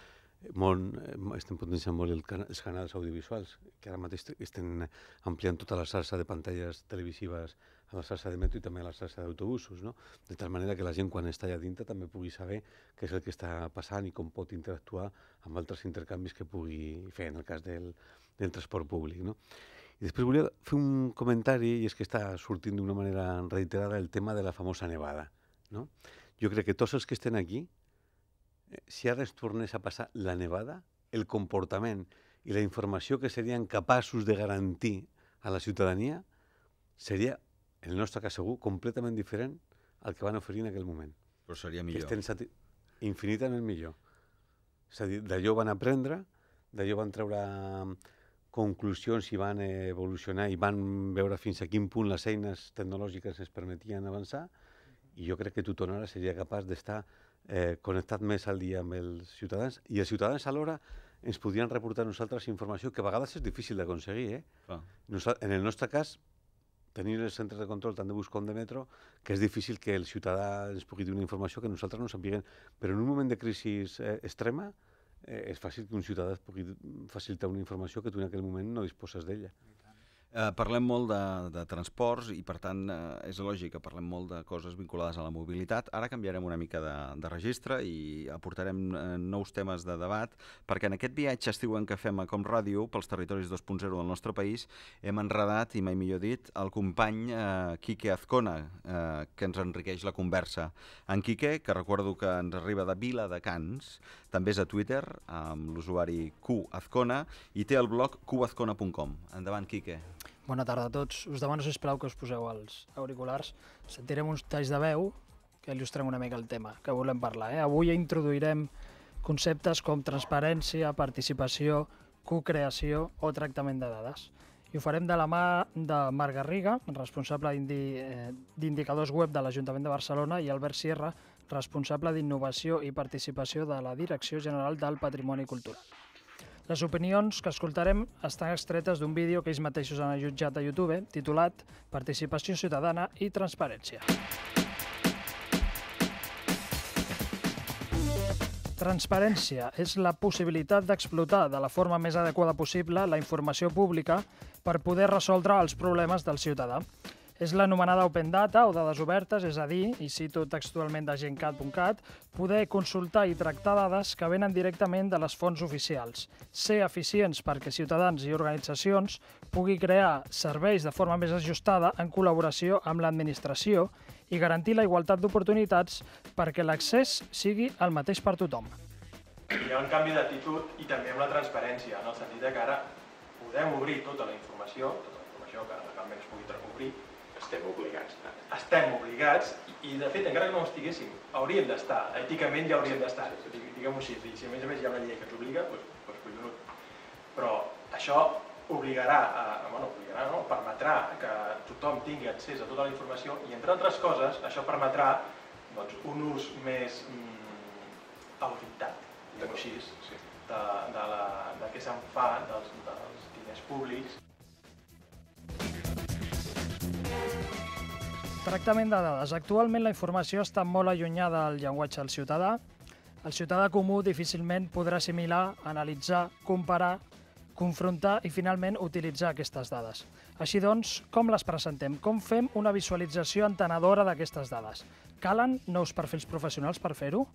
els canals audiovisuals, que ara mateix estem ampliant tota la xarxa de pantalles televisives a la xarxa de metro i també a la xarxa d'autobusos, no? De tal manera que la gent, quan està allà dintre, també pugui saber què és el que està passant i com pot interactuar amb altres intercanvis que pugui fer en el cas del transport públic, no? I després volia fer un comentari, i és que està sortint d'una manera reiterada el tema de la famosa nevada, no? Jo crec que tots els que estem aquí, si ara es tornés a passar la nevada, el comportament i la informació que serien capaços de garantir a la ciutadania seria, en el nostre cas segur, completament diferent al que van oferir en aquell moment. Però seria millor. Infinitament millor. És a dir, d'allò van aprendre, d'allò van treure conclusions i van evolucionar i van veure fins a quin punt les eines tecnològiques ens permetien avançar, i jo crec que tothom ara seria capaç d'estar connectat més al dia amb els ciutadans, i els ciutadans alhora ens podrien reportar a nosaltres informació que a vegades és difícil d'aconseguir. En el nostre cas, tenint els centres de control tant de bus com de metro, que és difícil que el ciutadà ens pugui dir una informació que nosaltres no sapiguem. Però en un moment de crisi extrema és fàcil que un ciutadà et pugui facilitar una informació que tu en aquell moment no disposes d'ella. Parlem molt de transports i, per tant, és lògic que parlem molt de coses vinculades a la mobilitat. Ara canviarem una mica de registre i aportarem nous temes de debat, perquè en aquest viatge estiuenc que fem a Com Ràdio pels territoris 2.0 del nostre país hem enredat, i mai millor dit, el company Quique Azcona, que ens enriqueix la conversa. En Quique, que recordo que ens arriba de Viladecans, també és a Twitter, amb l'usuari qazcona, i té el blog qazcona.com. Endavant, Quique. Bona tarda a tots. Us demano, sisplau, que us poseu els auriculars. Sentirem uns talls de veu que il·lustrem una mica el tema que volem parlar. Avui introduirem conceptes com transparència, participació, cocreació o tractament de dades. I ho farem de la mà de Marc Garriga, responsable d'indicadors web de l'Ajuntament de Barcelona, i Albert Sierra, responsable d'innovació i participació de la Direcció General del Patrimoni Cultural. Les opinions que escoltarem estan extretes d'un vídeo que ells mateixos han allotjat a YouTube, titulat Participació ciutadana i transparència. Transparència és la possibilitat d'explotar de la forma més adequada possible la informació pública per poder resoldre els problemes del ciutadà. És l'anomenada Open Data o dades obertes, és a dir, i cito textualment de gencat.cat, poder consultar i tractar dades que venen directament de les fonts oficials, ser eficients perquè ciutadans i organitzacions pugui crear serveis de forma més ajustada en col·laboració amb l'administració i garantir la igualtat d'oportunitats perquè l'accés sigui el mateix per tothom. Hi ha un canvi d'actitud i també amb la transparència, en el sentit que ara podem obrir tota la informació que legalment es pugui obrir. Estem obligats. Estem obligats i, de fet, encara que no ho estiguéssim, hauríem d'estar. Èticament ja hauríem d'estar, diguem-ho així. Si a més hi ha una llei que ens obliga, doncs collonut. Però això permetrà que tothom tingui accés a tota la informació i, entre altres coses, això permetrà un ús més auditat, diguem-ho així, de què se'n fa dels diners públics. Tractament de dades. Actualment la informació està molt allunyada del llenguatge del ciutadà. El ciutadà comú difícilment podrà assimilar, analitzar, comparar, confrontar i finalment utilitzar aquestes dades. Així doncs, com les presentem? Com fem una visualització entenedora d'aquestes dades? Calen nous perfils professionals per fer-ho?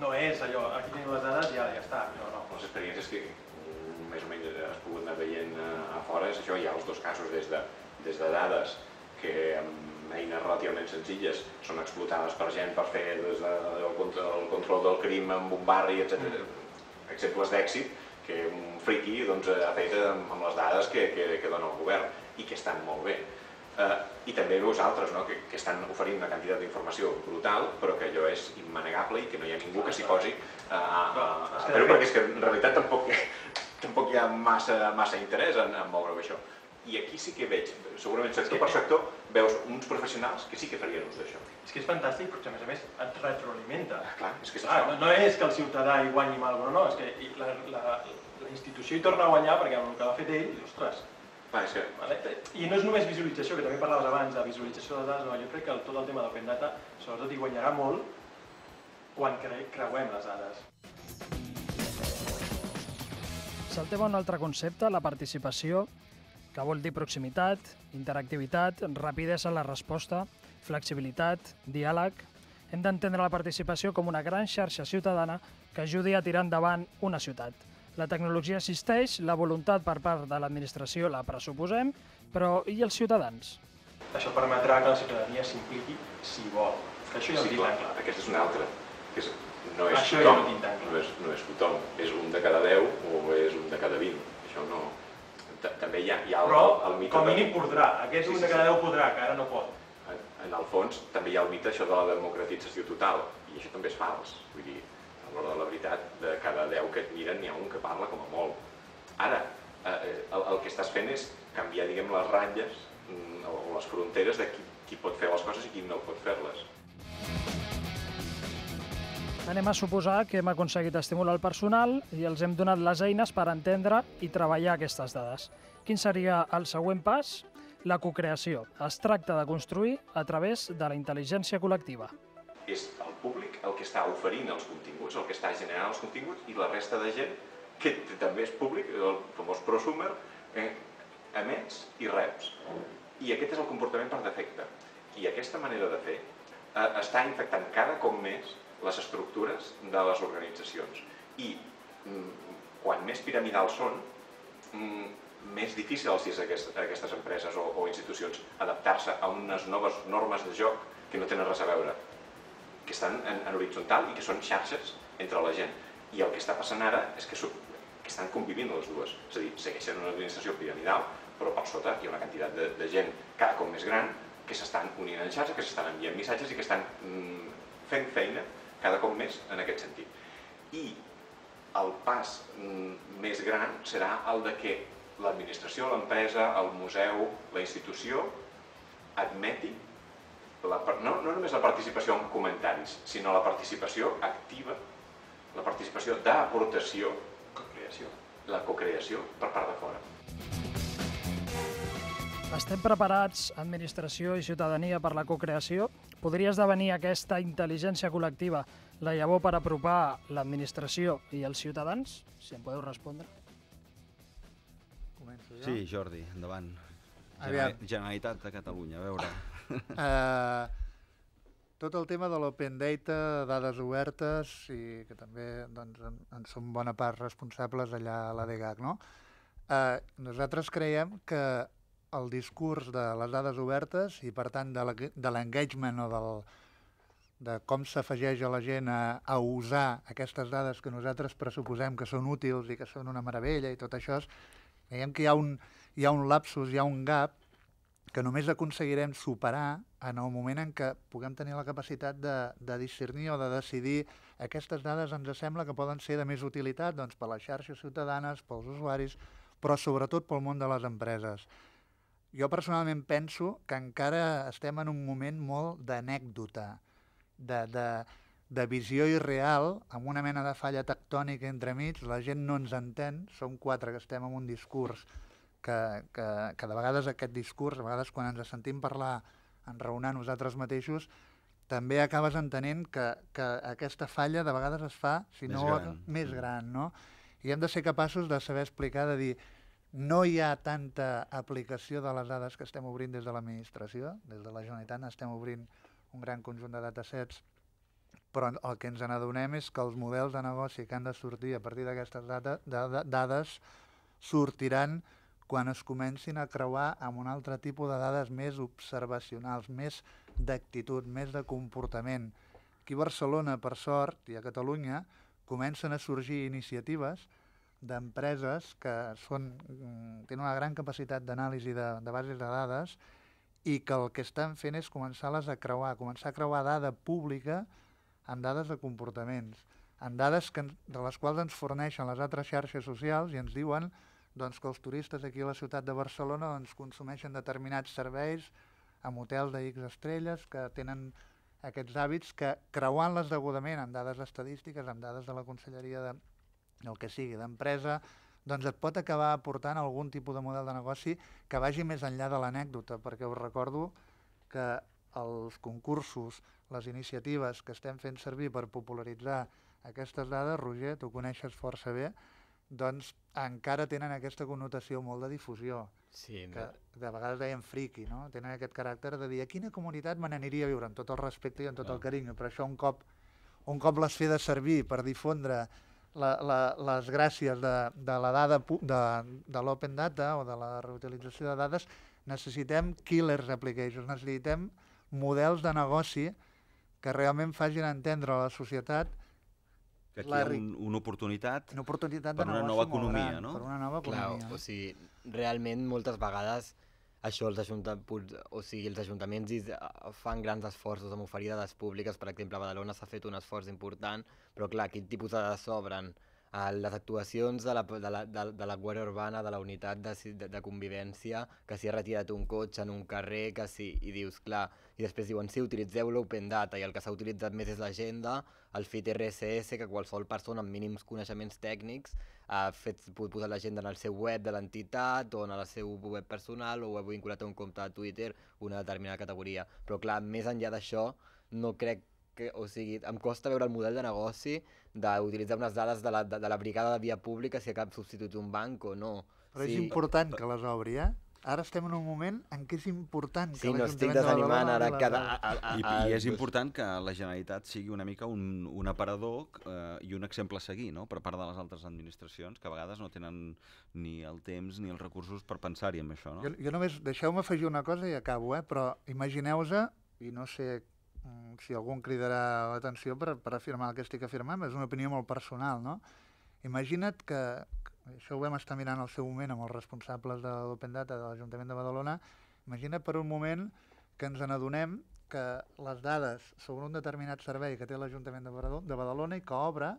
No és allò, aquí tenim les dades i ja està. Les experiències que més o menys has pogut anar veient a fora és això, hi ha els dos casos, des de dades que amb eines relativament senzilles són explotades per gent per fer el control del crim en un barri, etc. Exemples d'èxit que un friqui ha fet amb les dades que dona el govern i que estan molt bé. I també veus altres que estan oferint una quantitat d'informació brutal, però que allò és immanegable i que no hi ha ningú que s'hi posi a fer-ho, perquè és que en realitat tampoc hi ha massa interès en moure això. I aquí sí que veig, segurament sector per sector, veus uns professionals que sí que farien ús d'això. És que és fantàstic perquè, a més a més, et retroalimenta. Clar, és que és això. No és que el ciutadà hi guanyi mal, no, és que la institució hi torna a guanyar perquè amb el que l'ha fet ell, ostres. I no és només visualització, que també parlaves abans de visualització de dades, jo crec que tot el tema d'Open Data sobretot hi guanyarà molt quan creuem les dades. Saltem a un altre concepte, la participació. que vol dir proximitat, interactivitat, rapidesa en la resposta, flexibilitat, diàleg. Hem d'entendre la participació com una gran xarxa ciutadana que ajudi a tirar endavant una ciutat. La tecnologia existeix, la voluntat per part de l'administració la pressuposem, però i els ciutadans? Això permetrà que la ciutadania s'impliqui si vol. Això ja ho tinc tan clar. Aquesta és una altra. No és Això ja ho tothom, tinc tan clar. no és tothom, és un de cada 10 o és un de cada 20. Això no... També hi ha Però, el mite... com a mínim podrà. Aquest un de cada 10 podrà, que ara no pot. En el fons, també hi ha el mite això de la democratització total, i això també és fals. Vull dir, a l'hora de la veritat, de cada 10 que et miren n'hi ha un que parla com a molt. Ara, el que estàs fent és canviar, diguem, les ratlles o les fronteres de qui pot fer les coses i qui no pot fer-les. Anem a suposar que hem aconseguit estimular el personal i els hem donat les eines per entendre i treballar aquestes dades. Quin seria el següent pas? La cocreació. Es tracta de construir a través de la intel·ligència col·lectiva. És el públic el que està oferint els continguts, el que està generant els continguts, i la resta de gent, que també és públic, el famós prosumer, emets i reps. I aquest és el comportament per defecte. I aquesta manera de fer està infectant cada cop més les estructures de les organitzacions. I quan més piramidals són, més difícil els és a aquestes empreses o institucions adaptar-se a unes noves normes de joc que no tenen res a veure, que estan en horitzontal i que són xarxes entre la gent. I el que està passant ara és que estan convivint les dues. És a dir, segueixen una administració piramidal, però per sota hi ha una quantitat de gent cada cop més gran que s'estan unint en xarxa, que s'estan enviant missatges i que estan fent feina cada cop més en aquest sentit. I el pas més gran serà el de que l'administració, l'empresa, el museu, la institució admeti no només la participació en comentaris, sinó la participació activa, la participació d'aportació, la cocreació per part de fora. Estem preparats, administració i ciutadania, per la cocreació? Podria esdevenir aquesta intel·ligència col·lectiva la llavor per apropar l'administració i els ciutadans? Si em podeu respondre. Començo jo? Sí, Jordi, endavant. Generalitat de Catalunya, a veure. Tot el tema de l'open data, dades obertes, i que també en som bona part responsables allà a l'ADGAC, no? Nosaltres creiem que el discurs de les dades obertes i, per tant, de l'engagement o de com s'afegeix a la gent a usar aquestes dades que nosaltres pressuposem que són útils i que són una meravella i tot això, veiem que hi ha un lapsus, hi ha un gap que només aconseguirem superar en el moment en què puguem tenir la capacitat de discernir o de decidir aquestes dades ens sembla que poden ser de més utilitat per les xarxes ciutadanes, pels usuaris, però sobretot pel món de les empreses. Jo personalment penso que encara estem en un moment molt d'anècdota, de visió irreal, amb una mena de falla tectònica entremig, la gent no ens entén, som 4 que estem en un discurs que de vegades aquest discurs, a vegades quan ens sentim parlar, enraonar nosaltres mateixos, també acabes entenent que aquesta falla de vegades es fa, si no més gran, no? I hem de ser capaços de saber explicar, de dir, no hi ha tanta aplicació de les dades que estem obrint des de l'administració, des de la Generalitat estem obrint un gran conjunt de datasets, però el que ens n'adonem és que els models de negoci que han de sortir a partir d'aquestes dades sortiran quan es comencin a creuar amb un altre tipus de dades més observacionals, més d'actitud, més de comportament. Aquí a Barcelona, per sort, i a Catalunya, comencen a sorgir iniciatives d'empreses que tenen una gran capacitat d'anàlisi de bases de dades i que el que estan fent és començar-les a creuar, començar a creuar dada pública amb dades de comportaments, amb dades de les quals ens forneixen les altres xarxes socials i ens diuen que els turistes aquí a la ciutat de Barcelona consumeixen determinats serveis amb hotels de X estrelles que tenen aquests hàbits que, creuant-les degudament amb dades estadístiques, amb dades de la Conselleria del que sigui, d'empresa, doncs et pot acabar aportant algun tipus de model de negoci que vagi més enllà de l'anècdota, perquè us recordo que els concursos, les iniciatives que estem fent servir per popularitzar aquestes dades, Roger, tu coneixes força bé, doncs encara tenen aquesta connotació molt de difusió, Sí, que de vegades deien friki, no? Tenen aquest caràcter de dir a quina comunitat me n'aniria a viure, amb tot el respecte i amb tot el carinyo, però això un cop les fer de servir per difondre les gràcies de la dada de l'open data o de la reutilització de dades, necessitem killers applications, necessitem models de negoci que realment facin entendre a la societat que aquí hi ha una oportunitat de per una negoci nova molt economia, gran, no? per una nova clar, economia. o sigui, realment moltes vegades això els ajuntaments fan grans esforços en oferir dades públiques. Per exemple, a Badalona s'ha fet un esforç important, però clar, quin tipus de dades s'obren? Les actuacions de la Guàrdia Urbana, de la unitat de convivència, que s'hi ha retirat un cotxe en un carrer, que sí, i dius, clar, i després diuen, sí, utilitzeu l'Open Data, i el que s'ha utilitzat més és l'agenda, el FIT RSS, que qualsevol persona amb mínims coneixements tècnics ha posat l'agenda en el seu web de l'entitat, o en el seu web personal, o ho ha vinculat a un compte de Twitter, una determinada categoria. Però clar, més enllà d'això, no crec que, o sigui, em costa veure el model de negoci d'utilitzar unes dades de la brigada de via pública si acaba substituït un banc o no. Però és important que les obri, eh? Ara estem en un moment en què és important que no estic l'Ajuntament de desanimant ara Badalona... I és important que la Generalitat sigui una mica un aparador i un exemple a seguir, no?, per part de les altres administracions, que a vegades no tenen ni el temps ni els recursos per pensar-hi en això, no? Jo només, deixeu-me afegir una cosa i acabo, però imagineu-vos, i no sé si algú em cridarà l'atenció per afirmar el que estic afirmant, és una opinió molt personal, no? Imagina't que, això ho vam estar mirant al seu moment amb els responsables de l'Open Data de l'Ajuntament de Badalona, imagina't per un moment que ens n'adonem que les dades sobre un determinat servei que té l'Ajuntament de Badalona i que obre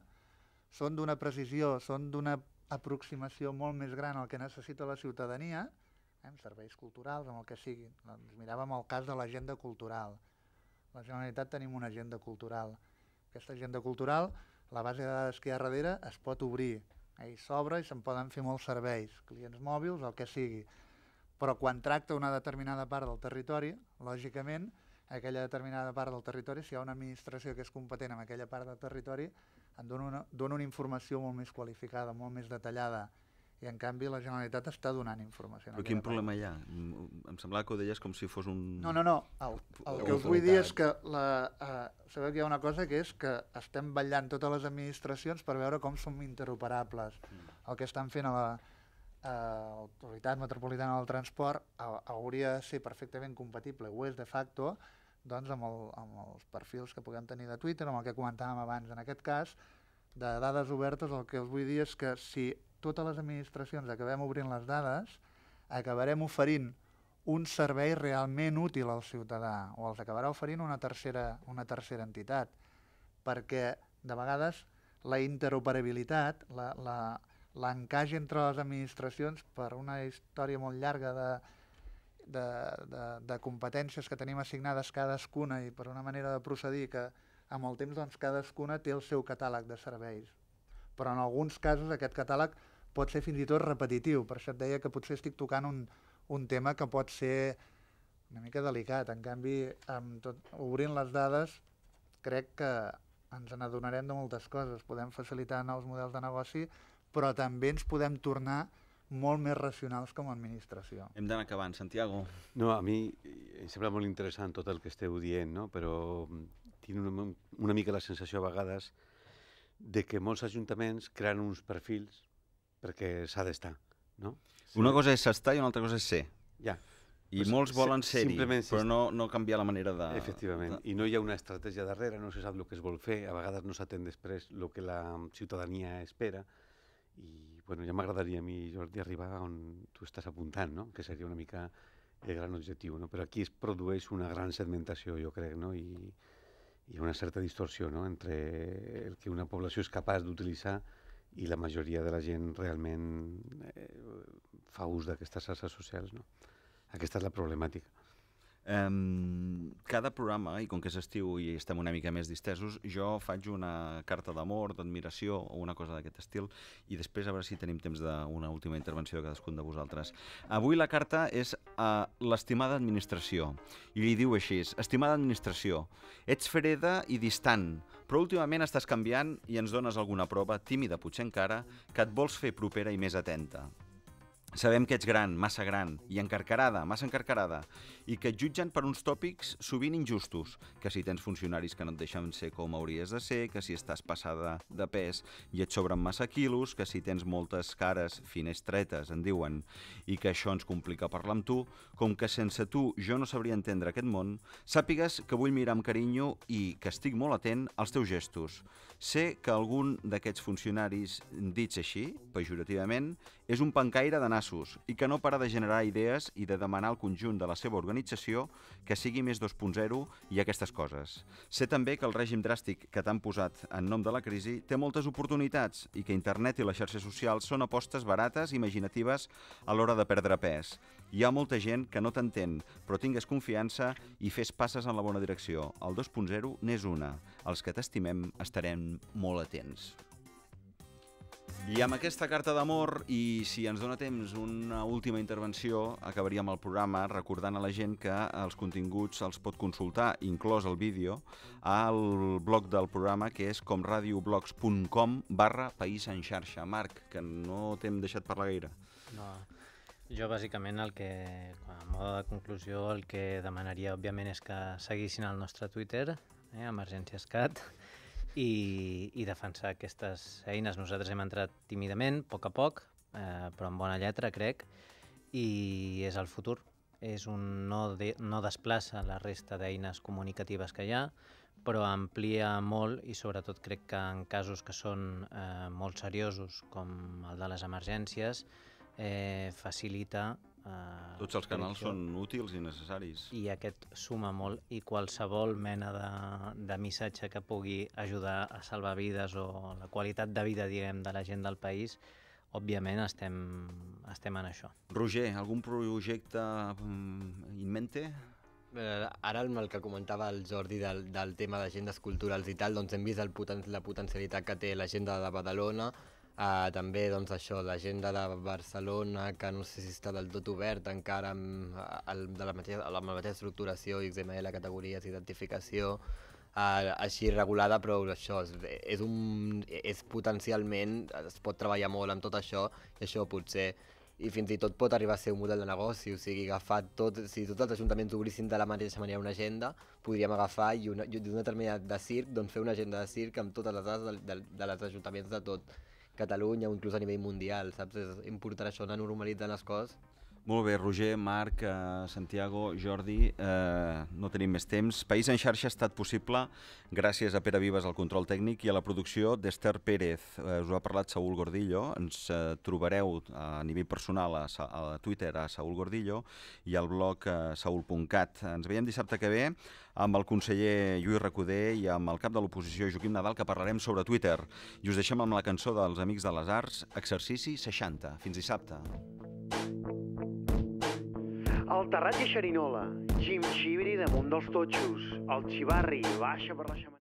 són d'una precisió, són d'una aproximació molt més gran al que necessita la ciutadania, amb serveis culturals, amb el que sigui. Doncs miràvem el cas de l'agenda cultural. La Generalitat tenim una agenda cultural. Aquesta agenda cultural, la base de dades que hi ha darrere es pot obrir, i s'obre i se'n poden fer molts serveis, clients mòbils, el que sigui. Però quan tracta una determinada part del territori, lògicament, aquella determinada part del territori, si hi ha una administració que és competent en aquella part del territori, en dona una informació molt més qualificada, molt més detallada, i en canvi la Generalitat està donant informació. Però quin problema hi ha? Em semblava que ho deies com si fos un... No. El que us vull dir és que sabeu que hi ha una cosa que és que estem vetllant totes les administracions per veure com som interoperables. El que estan fent a l'Autoritat Metropolitana del Transport hauria de ser perfectament compatible, ho és de facto, doncs amb els perfils que puguem tenir de Twitter, amb el que comentàvem abans. En aquest cas, de dades obertes, el que us vull dir és que si totes les administracions acabem obrint les dades, acabarem oferint un servei realment útil al ciutadà, o els acabarà oferint una tercera entitat, perquè de vegades la interoperabilitat, l'encaix entre les administracions per una història molt llarga de competències que tenim assignades cadascuna i per una manera de procedir que amb el temps doncs, cadascuna té el seu catàleg de serveis. Però en alguns casos aquest catàleg pot ser fins i tot repetitiu, per això et deia que potser estic tocant un tema que pot ser una mica delicat. En canvi, obrint les dades, crec que ens n'adonarem de moltes coses. Podem facilitar nous models de negoci, però també ens podem tornar molt més racionals com a administració. Hem d'anar acabant. Santiago? No, a mi em sembla molt interessant tot el que esteu dient, no? Però tinc una mica la sensació a vegades de que molts ajuntaments creen uns perfils perquè s'ha d'estar, no? Una cosa és estar i una altra cosa és ser. Ja. I molts volen ser-hi, però no canviar la manera de... Efectivament, i no hi ha una estratègia darrere, no se sap el que es vol fer, a vegades no s'atén després el que la ciutadania espera, i bueno, ja m'agradaria a mi, Jordi, arribar on tu estàs apuntant, no? Que seria una mica el gran objectiu, no? Però aquí es produeix una gran segmentació, jo crec, no? I una certa distorsió, no? Entre el que una població és capaç d'utilitzar i la majoria de la gent realment fa ús d'aquestes xarxes socials, no? Aquesta és la problemàtica. Cada programa, i com que és estiu i estem una mica més distesos, jo faig una carta d'amor, d'admiració o una cosa d'aquest estil, i després a veure si tenim temps d'una última intervenció de cadascun de vosaltres. Avui la carta és a l'estimada administració, i li diu així: estimada administració, ets freda i distant, però últimament estàs canviant i ens dones alguna prova, tímida potser encara, que et vols fer propera i més atenta. Sabem que ets gran, massa gran, i encarcarada, massa encarcarada, i que et jutgen per uns tòpics sovint injustos, que si tens funcionaris que no et deixen ser com hauries de ser, que si estàs passada de pes i et sobren massa quilos, que si tens moltes cares finestretes, en diuen, i que això ens complica parlar amb tu, com que sense tu jo no sabria entendre aquest món, sàpigues que vull mirar amb carinyo i que estic molt atent als teus gestos. Sé que algun d'aquests funcionaris, dits així, pejorativament, és un pencaire de nassos i que no para de generar idees i de demanar al conjunt de la seva organització que sigui més 2.0 i aquestes coses. Sé també que el règim dràstic que t'han posat en nom de la crisi té moltes oportunitats i que internet i les xarxes socials són apostes barates i imaginatives a l'hora de perdre pes. Hi ha molta gent que no t'entén, però tingues confiança i fes passes en la bona direcció. El 2.0 n'és una. Els que t'estimem estarem molt atents. I amb aquesta carta d'amor, i si ens dona temps una última intervenció, acabaríem el programa recordant a la gent que els continguts els pot consultar, inclòs el vídeo, al blog del programa, que és comradioblogs.com/País en xarxa. Marc, que no t'hem deixat parlar gaire. No, jo bàsicament a mode de conclusió, el que demanaria òbviament és que seguissin el nostre Twitter, Emergències.cat, i defensar aquestes eines. Nosaltres hem entrat tímidament, a poc, però amb bona lletra, crec, i és el futur. No desplaça la resta d'eines comunicatives que hi ha, però amplia molt i sobretot crec que en casos que són molt seriosos, com el de les emergències, facilita... Tots els canals són útils i necessaris. I aquest suma molt, i qualsevol mena de missatge que pugui ajudar a salvar vides o la qualitat de vida, diguem, de la gent del país, òbviament estem en això. Roger, algun projecte in mente? Ara el que comentava el Jordi del tema d'agendes culturals i tal, doncs hem vist la potencialitat que té l'agenda de Badalona. També l'agenda de Barcelona, que no sé si està del tot obert encara amb la mateixa estructuració, XML, categories, identificació, així regulada, però això és potencialment, es pot treballar molt amb tot això, i això potser, i fins i tot pot arribar a ser un model de negoci, o sigui, agafar si tots els ajuntaments obrissin de la mateixa manera una agenda, podríem agafar i d'un determinat de circ, doncs fer una agenda de circ amb totes les dades dels ajuntaments de tot Catalunya o inclús a nivell mundial, saps? És important això, anar normalitzant les coses. Molt bé, Roger, Marc, Santiago, Jordi, no tenim més temps. País en xarxa ha estat possible gràcies a Pere Vives al control tècnic i a la producció d'Ester Pérez. Us ho ha parlat Saúl Gordillo. Ens trobareu a nivell personal a Twitter a Saúl Gordillo i al blog saul.cat. Ens veiem dissabte que ve amb el conseller Lluís Recoder i amb el cap de l'oposició Joaquim Nadal, que parlarem sobre Twitter. I us deixem amb la cançó dels Amics de les Arts, Exercici 60. Fins dissabte. El Terrat i Xerinola, Jim Xibri damunt dels totxos, el xivarri baixa per la xemeneia.